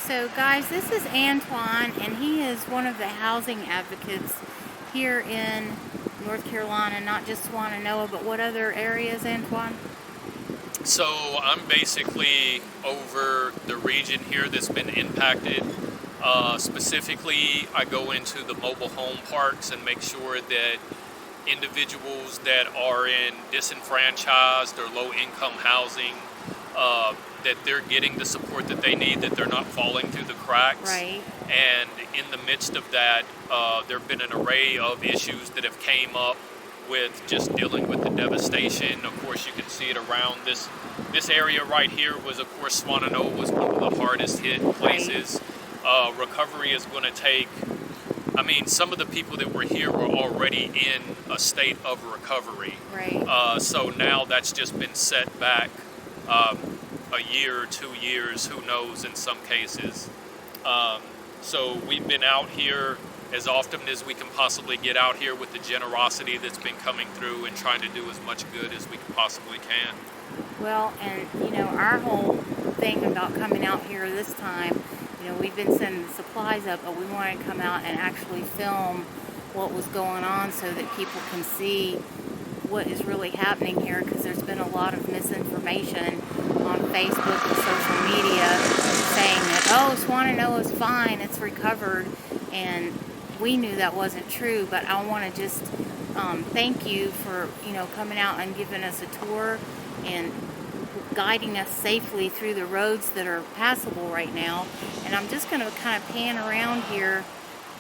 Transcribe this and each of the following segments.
So guys, this is Antoine, and he is one of the housing advocates here in North Carolina, not just Swannanoa, but what other areas, Antoine? So I'm basically over the region here that's been impacted. Specifically, I go into the mobile home parks and make sure that individuals that are in disenfranchised or low-income housing, that they're getting the support that they need, that they're not falling through the cracks. Right. And in the midst of that, there have been an array of issues that have came up with just dealing with the devastation. Of course, you can see it around this area right here. Was, of course, Swannanoa was one of the hardest hit places. Right. Recovery is going to take, I mean, some of the people that were here were already in a state of recovery. Right. So now that's just been set back a year or 2 years, who knows, in some cases. So we've been out here as often as we can possibly get out here with the generosity that's been coming through and trying to do as much good as we possibly can. Well, and our whole thing about coming out here this time, we've been sending supplies up, but we wanted to come out and actually film what was going on so that people can see what is really happening here, because there's been a lot of misinformation on Facebook and social media saying that, oh, Swannanoa is fine, it's recovered, and we knew that wasn't true. But I want to just thank you for coming out and giving us a tour and guiding us safely through the roads that are passable right now. And I'm just going to kind of pan around here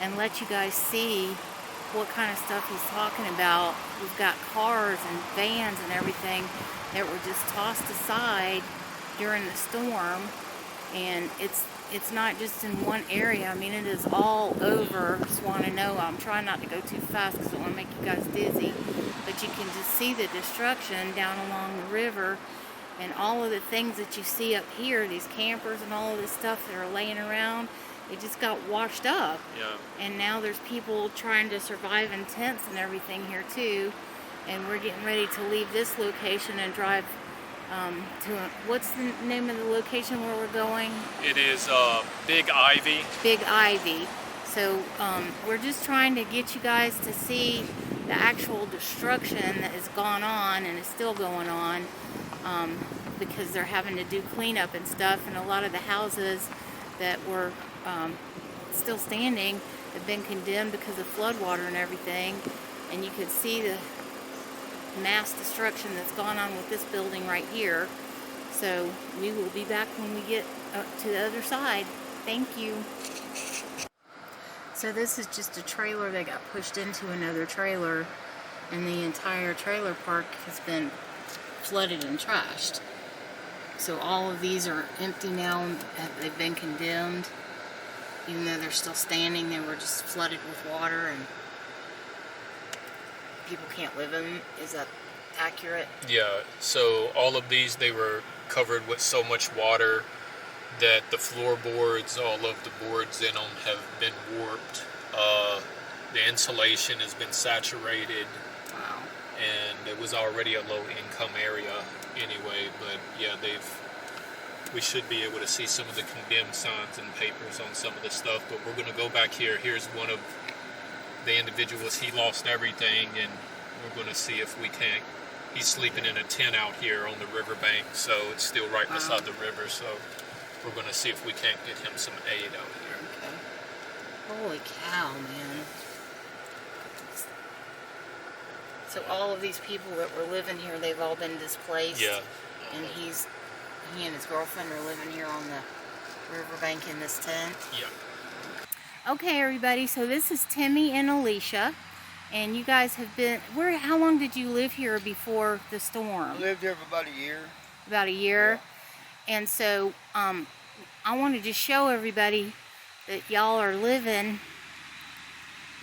and let you guys see what kind of stuff he's talking about. We've got cars and vans and everything that were just tossed aside during the storm, and it's not just in one area. I mean, it is all over Swannanoa. I'm trying not to go too fast because I don't want to make you guys dizzy, but you can just see the destruction down along the river, and all of the things that you see up here, these campers and all of this stuff that are laying around, it just got washed up. Yeah. And now there's people trying to survive in tents and everything here too, and we're getting ready to leave this location and drive what's the name of the location where we're going? It is Big Ivy. Big Ivy. So we're just trying to get you guys to see the actual destruction that has gone on and is still going on, because they're having to do cleanup and stuff, and a lot of the houses that were still standing have been condemned because of floodwater and everything, and you could see the mass destruction that's gone on with this building right here. So we will be back when we get to the other side. Thank you. So this is just a trailer that got pushed into another trailer, and the entire trailer park has been flooded and trashed. So all of these are empty now. They've been condemned. Even though they're still standing, they were just flooded with water, and people can't live in them. Is that accurate? Yeah, so all of these, they were covered with so much water that the floorboards, all of the boards in them have been warped. The insulation has been saturated. Wow. And it was already a low-income area anyway, but yeah, we should be able to see some of the condemned signs and papers on some of the stuff, but we're going to go back here. Here's one of the individuals. He lost everything, and we're going to see if we can't. He's sleeping in a tent out here on the riverbank, so it's still right beside the river, so we're going to see if we can't get him some aid out here. Okay. Holy cow, man. So all of these people that were living here, they've all been displaced? Yeah. And he and his girlfriend are living here on the riverbank in this tent? Yeah. Okay, everybody, so this is Timmy and Alicia, and you guys have been, how long did you live here before the storm? I lived here for about a year. About a year? Yeah. And so, I want to just show everybody that y'all are living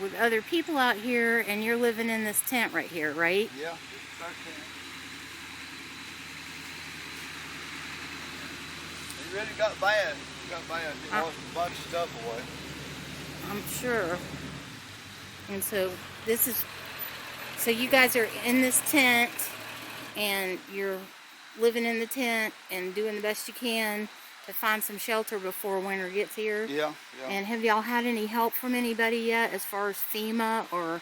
with other people out here, and you're living in this tent right here, right? Yeah, this is our tent. It really got bad. It lost a bunch of stuff away. I'm sure. And so so you guys are in this tent, and you're living in the tent and doing the best you can to find some shelter before winter gets here. Yeah, yeah. And have y'all had any help from anybody yet, as far as FEMA or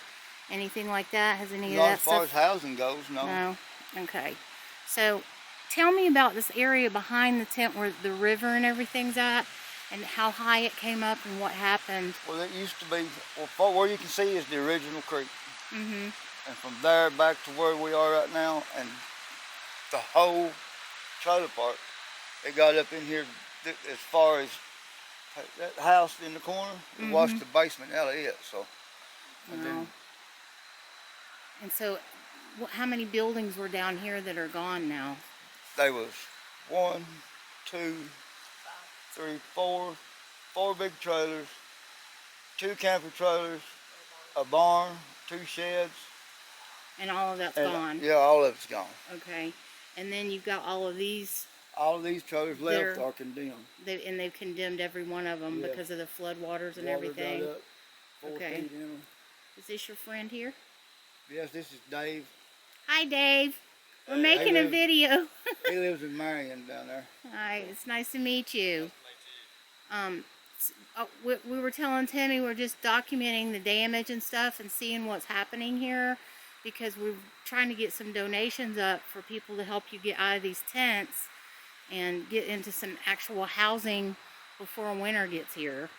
anything like that? Has any of Not that as far stuff? as housing goes, no. No. Okay. So, tell me about this area behind the tent where the river and everything's at, and how high it came up and what happened. Well, it used to be, well, where you can see is the original creek. Mm-hmm. And from there back to where we are right now, and the whole trailer park, it got up in here as far as that house in the corner. It washed the basement out of it. So, and then And so, how many buildings were down here that are gone now? there was 1, 2, 3, 4 big trailers, 2 camper trailers, a barn, 2 sheds. And all of that's And, gone? yeah, all of it's gone. Okay. And then you've got all of these. All of these trailers left are condemned. They've condemned every one of them because of the flood waters and everything. Got up 4 Okay. feet in them. Is this your friend here? Yes, this is Dave. Hi, Dave. We're making a video. He lives in Marion down there. Hi, it's nice to meet you. We were telling Timmy we're just documenting the damage and stuff and seeing what's happening here, because we're trying to get some donations up for people to help you get out of these tents and get into some actual housing before winter gets here.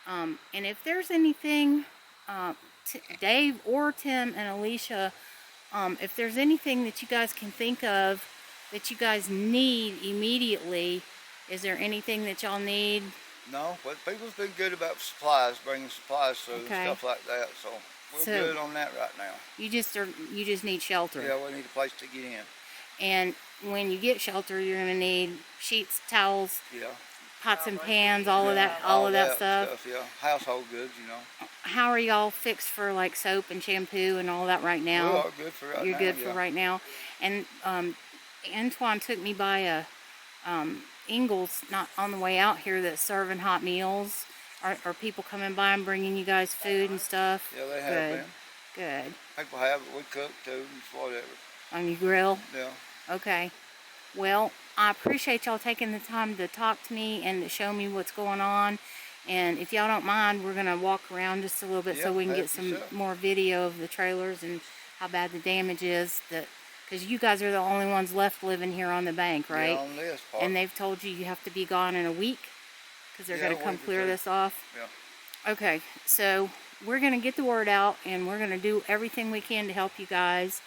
And if there's anything, Dave or Tim and Alicia, if there's anything that you guys can think of that you guys need immediately, is there anything that y'all need? No, but people's been good about supplies, bringing supplies through and Okay. stuff like that. So we're So- good on that right now. You just need shelter. Yeah, we need a place to get in. And when you get shelter, you're gonna need sheets, towels, Yeah. pots and pans, all of that stuff. Yeah, household goods, you know. How are y'all fixed for like soap and shampoo and all that right now? We are good for right now. You're good yeah. for right now. And Antoine took me by a Ingles, not on the way out here, that's serving hot meals. Are people coming by and bringing you guys food and stuff? Yeah, they have Good. been. Good. People have it. We cook too, just whatever. On your grill? Yeah. Okay. Well, I appreciate y'all taking the time to talk to me and to show me what's going on. And if y'all don't mind, we're going to walk around just a little bit so we can help get some yourself. more video of the trailers and how bad the damage is. Because you guys are the only ones left living here on the bank, right? Yeah, on this part. And they've told you have to be gone in a week because they're Yeah, going to a come week or clear 2. this off. Yeah. Okay, so we're going to get the word out and we're going to do everything we can to help you guys.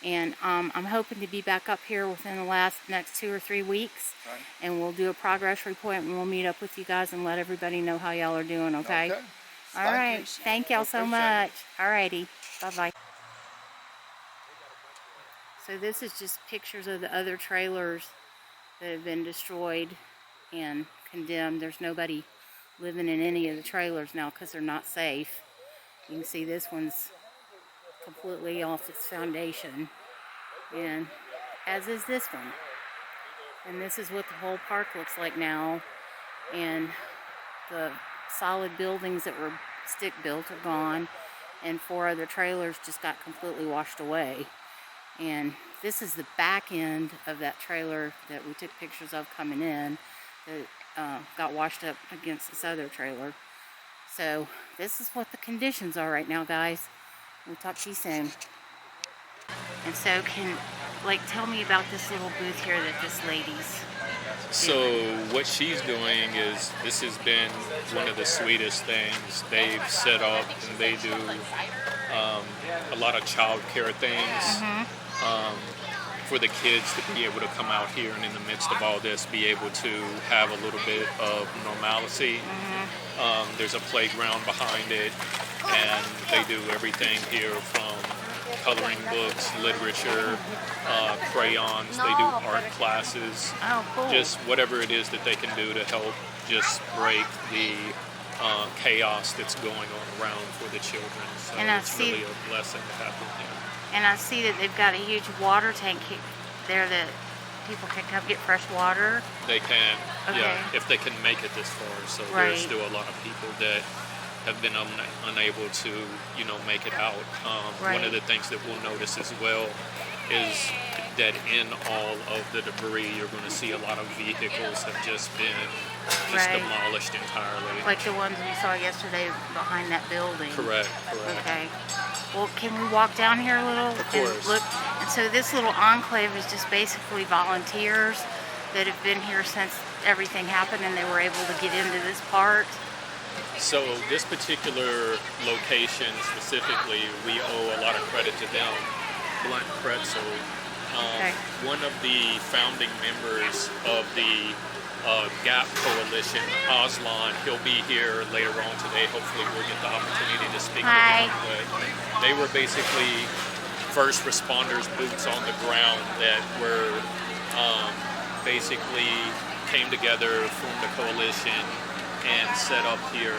And I'm hoping to be back up here within the next 2 or 3 weeks. Right. And we'll do a progress report and we'll meet up with you guys and let everybody know how y'all are doing, okay? Okay. All right. Thank y'all so much. Alrighty. Bye-bye. So this is just pictures of the other trailers that have been destroyed and condemned. There's nobody living in any of the trailers now because they're not safe. You can see this one's completely off its foundation, and as is this one. And this is what the whole park looks like now. And the solid buildings that were stick built are gone, and 4 other trailers just got completely washed away. And this is the back end of that trailer that we took pictures of coming in that got washed up against this other trailer. So this is what the conditions are right now, guys. We'll talk to you soon. And so tell me about this little booth here that this lady's So what she's doing is, this has been one of the sweetest things they've set up, and they do a lot of child care things for the kids to be able to come out here and in the midst of all this be able to have a little bit of normalcy. There's a playground behind it, and they do everything here from coloring books, literature, crayons. They do art classes. Oh, cool. Just whatever it is that they can do to help just break the chaos that's going on around for the children. So And I it's see- really a blessing to have them here. And I see that they've got a huge water tank there that people can come get fresh water. They can, Okay. yeah, if they can make it this far. So Right. there's still a lot of people that have been unable to, make it out. One Right. of the things that we'll notice as well is that in all of the debris, you're going to see a lot of vehicles have just been Right. demolished entirely. Like the ones we saw yesterday behind that building. Correct. Okay. Well, can we walk down here a little? Of course. And look. And so this little enclave is just basically volunteers that have been here since everything happened, and they were able to get into this part. So this particular location specifically, we owe a lot of credit to them. Blunt Pretzel, Okay. one of the founding members of the GAP Coalition, Aslan, he'll be here later on today. Hopefully we'll get the opportunity to speak Hi. with him. But they were basically first responders, boots on the ground, that were basically came together, formed a coalition, and set up here,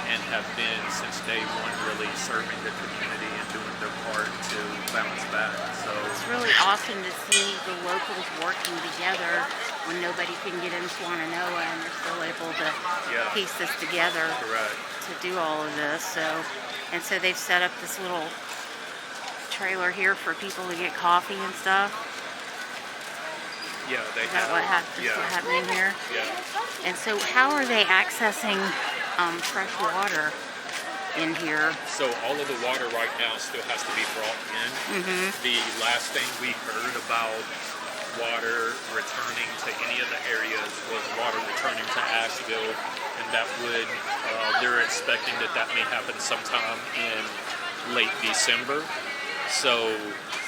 and have been since day one really serving the community and doing their part to bounce back. So It's really awesome to see the locals working together when nobody can get in Swannanoa, and they're still able to Yeah. piece this together correct. to do all of this. So they've set up this little trailer here for people to get coffee and stuff. Yeah, they Is that have. what's happening here? Yeah. And so how are they accessing fresh water in here? So all of the water right now still has to be brought in. Mm-hmm. The last thing we heard about water returning to any of the areas was water returning to Asheville, and that would they're expecting that may happen sometime in late December. So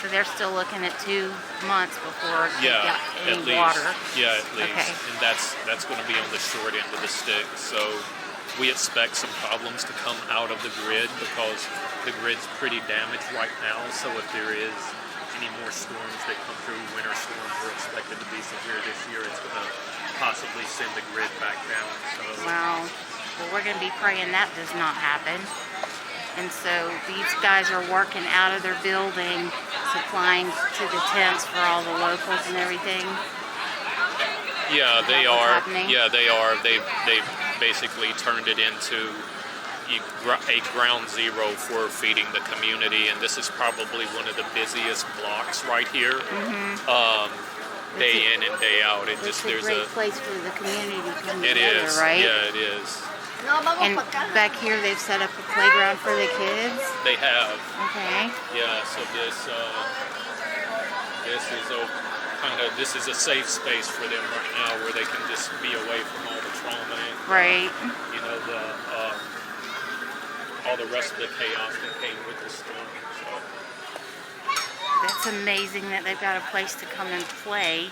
So they're still looking at 2 months before they yeah, got any at least. water. Yeah, at least. Okay. And that's going to be on the short end of the stick. So we expect some problems to come out of the grid because the grid's pretty damaged right now. So if there is any more storms that come through, winter storms are expected to be severe this year, it's going to possibly send the grid back down. So Wow. Well, we're going to be praying that does not happen. And so these guys are working out of their building, supplying to the tents for all the locals and everything. yeah, they what's are. happening? Yeah, they are. They've basically turned it into a ground zero for feeding the community, and this is probably one of the busiest blocks right here. Day in and day out. It It's just a there's great a. place for the community to come It together, is. right? Yeah, it is. And back here they've set up a playground for the kids. They have. Okay. Yeah. So this is a safe space for them right now, where they can just be away from all the trauma and Right. you know all the rest of the chaos that came with the storm. So. That's amazing that they've got a place to come and play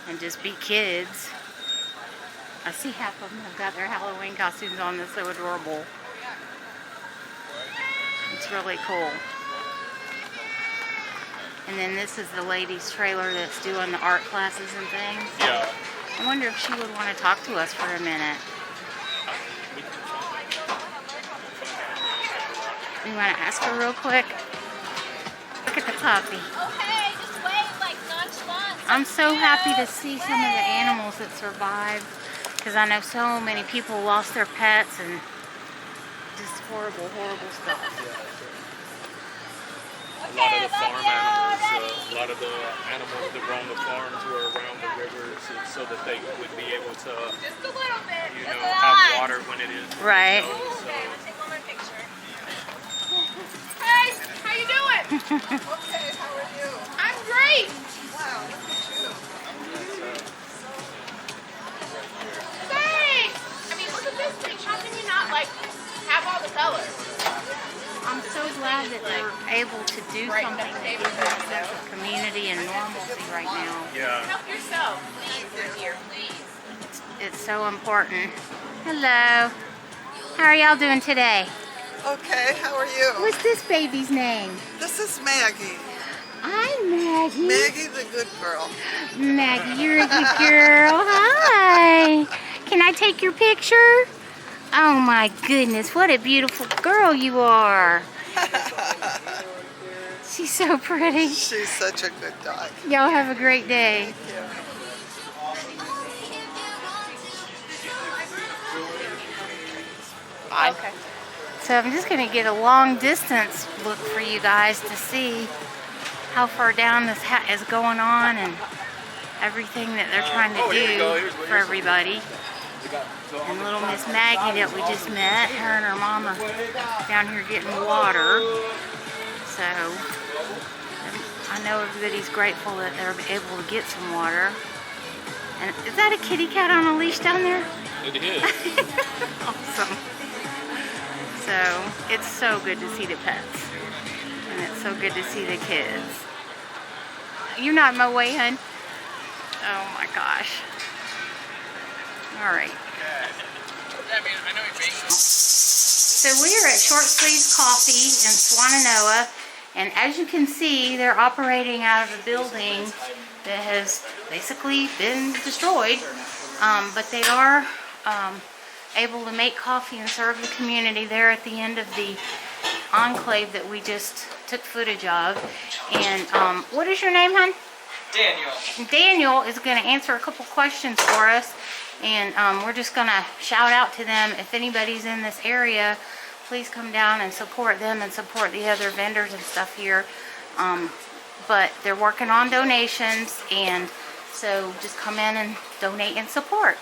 and just be kids. I see half of them have got their Halloween costumes on. That's so adorable. It's really cool. And then this is the ladies' trailer that's doing the art classes and things. Yeah. I wonder if she would want to talk to us for a minute. You want to ask her real quick? Look at the puppy. Okay, just wait, like nonchalant. I'm so happy to see some of the animals that survived, because I know so many people lost their pets and just horrible, horrible stuff. A lot of the farm animals, a lot of the animals that roam the farms were around the rivers, so that they would be able to, Just a little bit. you just know, a have lot. water when it is. Right. So, Okay, we'll take one more picture. Hey, how you doing? Okay, how are you? I'm great. Wow, look at you. Thanks. I mean, look at this thing. How can you not like have all the colors? I'm so glad that they're able to do something that gives them a sense of community and normalcy right now. yeah. Help yourself, please. We're here, please. It's so important. Hello. How are y'all doing today? Okay, how are you? What's this baby's name? This is Maggie. I'm Maggie. Maggie the good girl. Maggie, you're a good girl. Hi. Can I take your picture? Oh my goodness, what a beautiful girl you are. She's so pretty. She's such a good dog. Y'all have a great day. Okay. So I'm just going to get a long distance look for you guys to see how far down this is going on and everything that they're trying to do for everybody. And little Miss Maggie that we just met, her and her mama down here getting water. So I know everybody's grateful that they're able to get some water. And is that a kitty cat on a leash down there? It is. Awesome. So it's so good to see the pets. And it's so good to see the kids. You're not in my way, hun? Oh my gosh. Alright. So we are at Short Sleeves Coffee in Swannanoa, and as you can see, they're operating out of a building that has basically been destroyed, but they are able to make coffee and serve the community there at the end of the enclave that we just took footage of. And what is your name, hon? Daniel. Daniel is going to answer a couple questions for us, and we're just going to shout out to them. If anybody's in this area, please come down and support them and support the other vendors and stuff here. But they're working on donations, and so just come in and donate and support.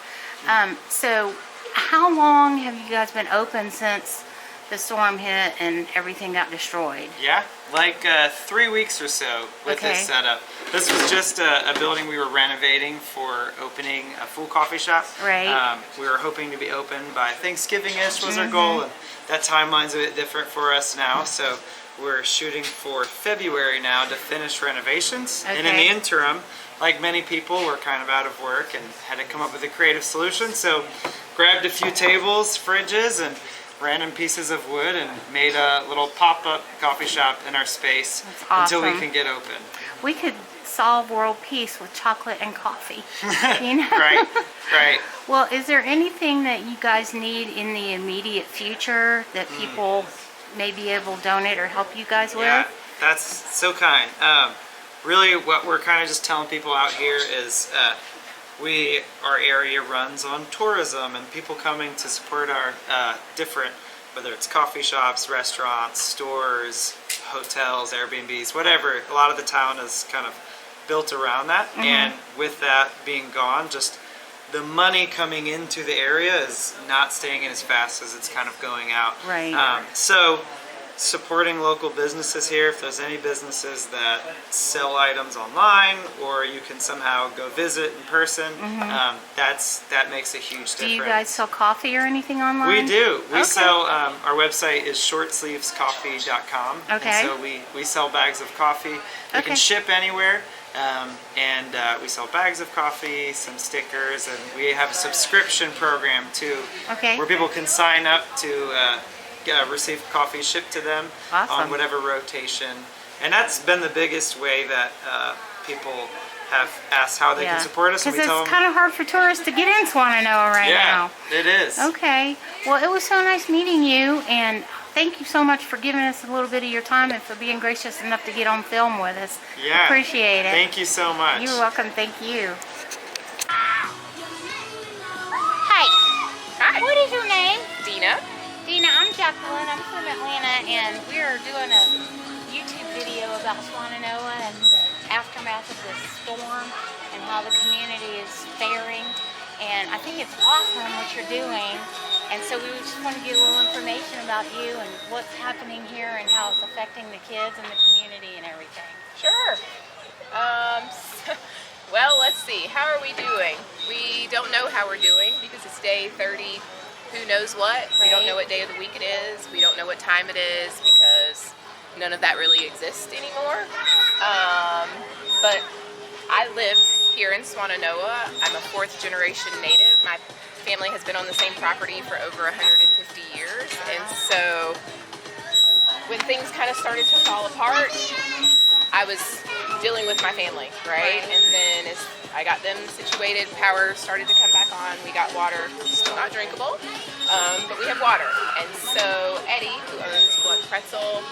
So how long have you guys been open since the storm hit and everything got destroyed? Yeah, like 3 weeks or so with this setup. This was just a building we were renovating for opening a full coffee shop. Right. We were hoping to be open by Thanksgiving-ish was our goal, and that timeline's a bit different for us now. So we're shooting for February now to finish renovations. And in the interim, like many people, we're kind of out of work and had to come up with a creative solution. So grabbed a few tables, fridges, and random pieces of wood and made a little pop-up coffee shop in our space until we can get open. We could solve world peace with chocolate and coffee, you know? Right. Well, is there anything that you guys need in the immediate future that people may be able to donate or help you guys with? Yeah, that's so kind. Really what we're kind of just telling people out here is our area runs on tourism and people coming to support our different, whether it's coffee shops, restaurants, stores, hotels, Airbnbs, whatever. A lot of the town is kind of built around that. And with that being gone, just the money coming into the area is not staying in as fast as it's kind of going out. Right. So supporting local businesses here, if there's any businesses that sell items online or you can somehow go visit in person, that makes a huge difference. Do you guys sell coffee or anything online? We do. We sell, our website is shortsleevescoffee.com. Okay. And so we sell bags of coffee. We can ship anywhere. And we sell bags of coffee, some stickers, and we have a subscription program too, where people can sign up to receive coffee shipped to them on whatever rotation. And that's been the biggest way that people have asked how they can support us. Because it's kind of hard for tourists to get in Swannanoa right now. Yeah, it is. Okay. Well, it was so nice meeting you, and thank you so much for giving us a little bit of your time and for being gracious enough to get on film with us. Yeah. Appreciate it. Thank you so much. You're welcome. Thank you. Hi. Hi. What is your name? Dena. Dena, I'm Jacqueline. I'm from Atlanta, and we're doing a YouTube video about Swannanoa and the aftermath of the storm and how the community is faring. And I think it's awesome what you're doing. And so we just want to get a little information about you and what's happening here and how it's affecting the kids and the community and everything. Sure. Well, let's see. How are we doing? We don't know how we're doing because it's day 30. Who knows what? We don't know what day of the week it is. We don't know what time it is because none of that really exists anymore. But I live here in Swannanoa. I'm a 4th generation native. My family has been on the same property for over 150 years. And so when things kind of started to fall apart, I was dealing with my family, right? And then as I got them situated, power started to come back on. We got water, still not drinkable, but we have water. And so Eddie, who owns Blunt Pretzel,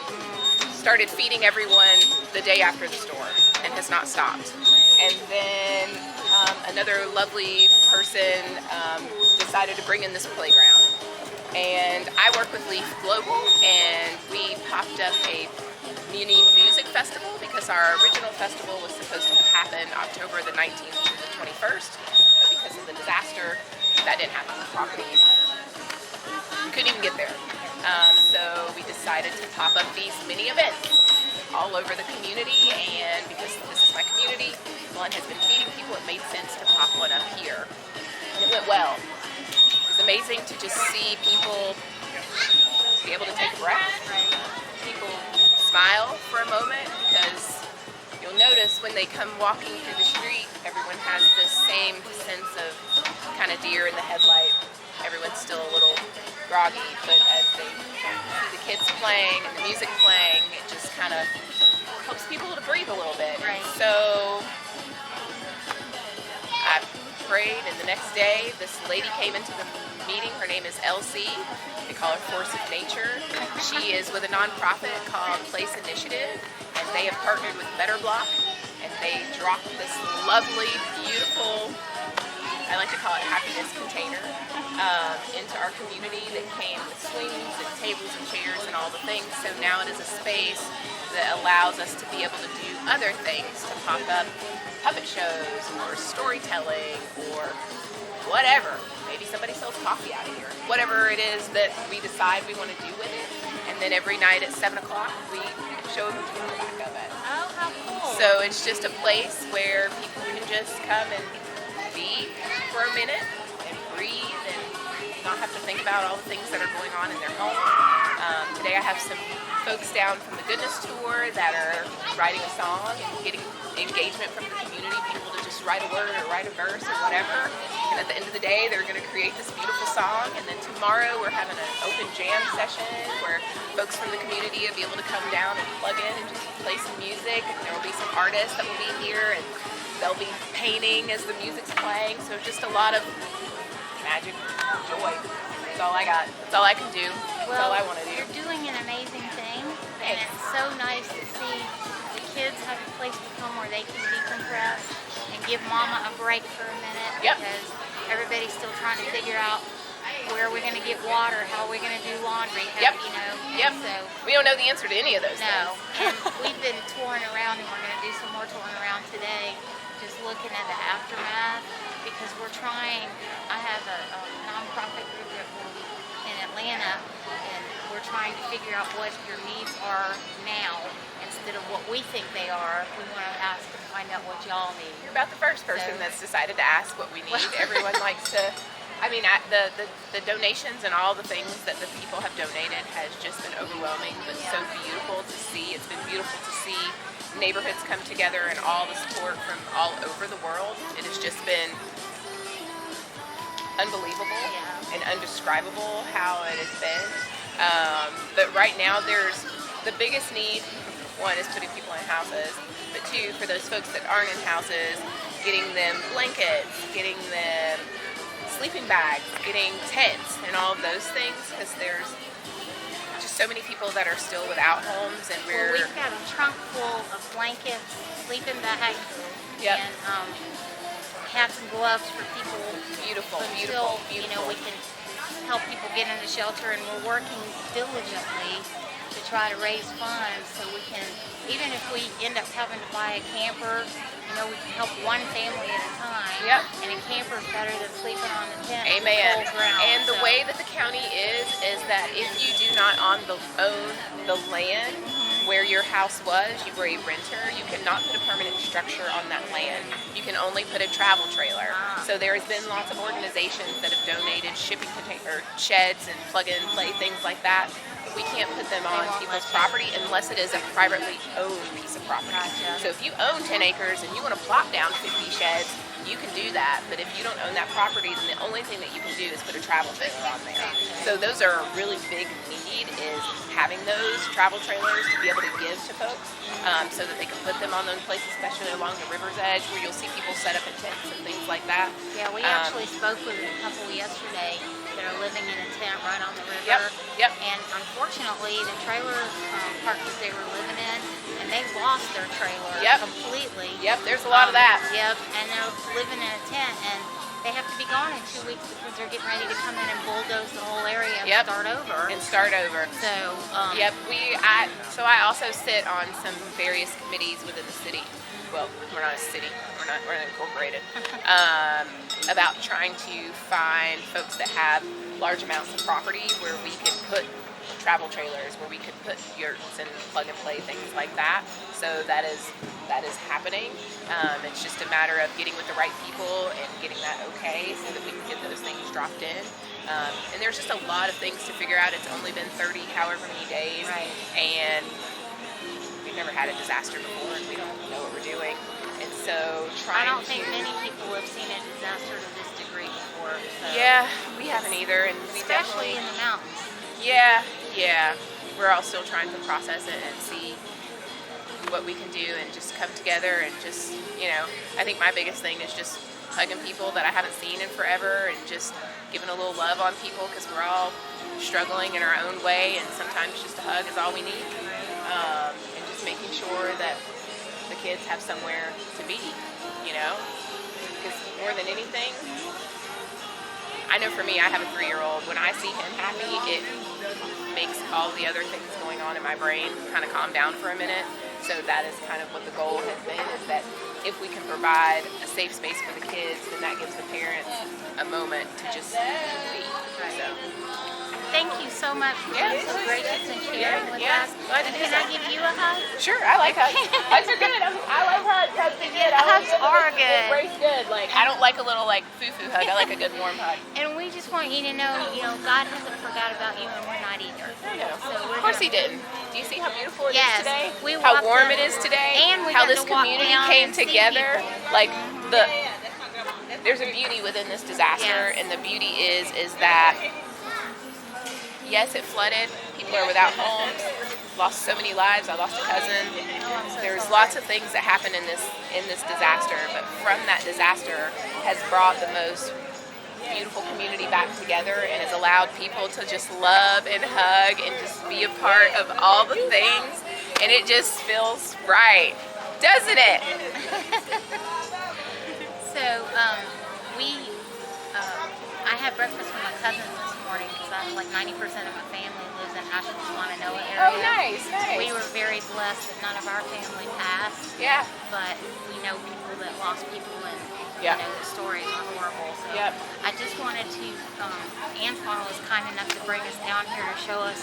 started feeding everyone the day after the storm and has not stopped. And then another lovely person decided to bring in this playground. And I work with Leaf Global, and we popped up a mini music festival, because our original festival was supposed to have happened October the 19th to the 21st, but because of the disaster, that didn't happen. The property, we couldn't even get there. So we decided to pop up these mini events all over the community, and because this is my community, one has been feeding people, it made sense to pop one up here. And it went well. It's amazing to just see people be able to take a breath. People smile for a moment, because you'll notice when they come walking through the street, everyone has this same sense of kind of deer in the headlight. Everyone's still a little groggy, but as they see the kids playing and the music playing, it just kind of helps people to breathe a little bit. Right. So I prayed, and the next day this lady came into the meeting. Her name is Elsie. They call her Force of Nature. She is with a nonprofit called Place Initiative, and they have partnered with Better Block, and they dropped this lovely, beautiful, I like to call it happiness container, into our community that came with swings and tables and chairs and all the things. So now it is a space that allows us to be able to do other things, to pop up puppet shows or storytelling or whatever. Maybe somebody sells coffee out of here. Whatever it is that we decide we want to do with it. And then every night at 7 o'clock, we show a movie on the back of it. Oh, how cool. So it's just a place where people can just come and be for a minute and breathe and not have to think about all the things that are going on in their home. Today I have some folks down from the Goodness Tour that are writing a song and getting engagement from the community, people to just write a word or write a verse or whatever. And at the end of the day, they're going to create this beautiful song. And then tomorrow we're having an open jam session where folks from the community will be able to come down and plug in and just play some music. And there will be some artists that will be here, and they'll be painting as the music's playing. So just a lot of magic, joy. That's all I got. That's all I can do. That's all I want to do. You're doing an amazing thing, and it's so nice to see the kids have a place to come where they can decompress and give mama a break for a minute. Yep. Because everybody's still trying to figure out where we're going to get water, how we're going to do laundry, how, Yep. you know. Yep. So, We don't know the answer to any of those no. things. And we've been touring around, and we're going to do some more touring around today, just looking at the aftermath, because we're trying. I have a nonprofit group in Atlanta, and we're trying to figure out what your needs are now instead of what we think they are. We want to ask and find out what y'all need. You're about the first person So- that's decided to ask what we need. Everyone likes to. I mean, the donations and all the things that the people have donated has just been overwhelming, but so beautiful to see. It's been beautiful to see neighborhoods come together and all the support from all over the world. It has just been unbelievable and undescribable how it has been. But right now, there's the biggest need. One is putting people in houses, but two, for those folks that aren't in houses, getting them blankets, getting them sleeping bags, getting tents, and all of those things, because there's just so many people that are still without homes, and Well, we've got a trunk full of blankets, sleeping bags, Yep. and hats and gloves for people. beautiful, Until, beautiful, you beautiful. know, we can help people get into shelter, and we're working diligently to try to raise funds so we can, even if we end up having to buy a camper, you know, we can help one family at a time. Yep. And a camper is better than sleeping on the tent. Amen. Cold ground, And the so. way that the county is that if you do not own the land where your house was, you were a renter, you cannot put a permanent structure on that land. You can only put a travel trailer. So there has been lots of organizations that have donated shipping container sheds and plug-and-play things like that. We can't put them on won't people's let you. property unless it is a privately owned piece of property. Gotcha. So if you own 10 acres and you want to plop down 50 sheds, you can do that. But if you don't own that property, then the only thing that you can do is put a travel trailer on there. So those are a really big need, is having those travel trailers to be able to give to folks, so that they can put them on those places, especially along the river's edge, where you'll see people set up in tents and things like that. Yeah, we actually spoke with a couple yesterday that are living in a tent right on the river. Yep. And unfortunately, the trailer park that they were living in, and they lost their trailer Yep. completely. Yep, there's a lot of that. Yep, and they're living in a tent, and they have to be gone in 2 weeks because they're getting ready to come in and bulldoze the whole area and start over. And start over. So, Yep, so I also sit on some various committees within the city. Well, we're not a city, we're not incorporated. About trying to find folks that have large amounts of property where we can put travel trailers, where we could put yurts and plug and play things like that. So that is happening. It's just a matter of getting with the right people and getting that okay so that we can get those things dropped in. And there's just a lot of things to figure out. It's only been 30 however many days, Right. and we've never had a disaster before, and we don't know what we're doing. And so I don't think many people have seen a disaster to this degree before. So. Yeah, we haven't either, and we Especially definitely in the mountains. Yeah. We're all still trying to process it and see what we can do and just come together and just, I think my biggest thing is just hugging people that I haven't seen in forever and just giving a little love on people because we're all struggling in our own way, and sometimes just a hug is all we need. And just making sure that the kids have somewhere to be, because more than anything, I know for me, I have a 3-year-old. When I see him happy, it makes all the other things going on in my brain kind of calm down for a minute. So that is kind of what the goal has been, is that if we can provide a safe space for the kids, then that gives the parents a moment to just be. So. Thank you so much for being so gracious and sharing with us. Glad to do Can that. I give you a hug? Sure, I like hugs. Hugs are good. I love hugs. Hugs are good. Hugs are good. Embrace good. I don't like a little foo-foo hug. I like a good warm hug. And we just want you to know, God hasn't forgot about you, and we're not either. I know. So Of course he didn't. Do you see how beautiful it is Yes. today? We How walked warm up- it is today? and we how got this to walk community down came and see together. people. There's a beauty within this disaster, Yes. and the beauty is that yes, it flooded. People are without homes. Lost so many lives. I lost a cousin. There's lots of things that happen in this disaster, but from that disaster has brought the most beautiful community back together and has allowed people to just love and hug and just be a part of all the things, and it just feels right, doesn't it? So, I had breakfast with my cousins this morning because I was 90% of my family lives in Swannanoa area. Oh, nice. We were very blessed that none of our family passed. Yeah. But we know people that lost people, and the stories are horrible. So I just wanted to, Antoine was kind enough to bring us down here to show us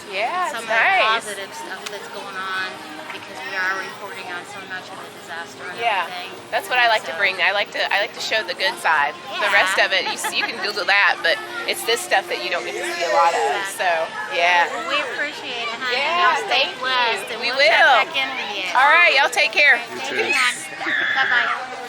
some of the positive stuff that's going on, because we are reporting on so much of the disaster and everything. That's what I like to bring. I like to show the good side. The rest of it, you can Google that, but it's this stuff that you don't get to see a lot of. So Well, we appreciate it, honey. Yeah, Y'all stay thank you. blessed, and We we'll will. check back in with you. all right, y'all take care. Bye bye.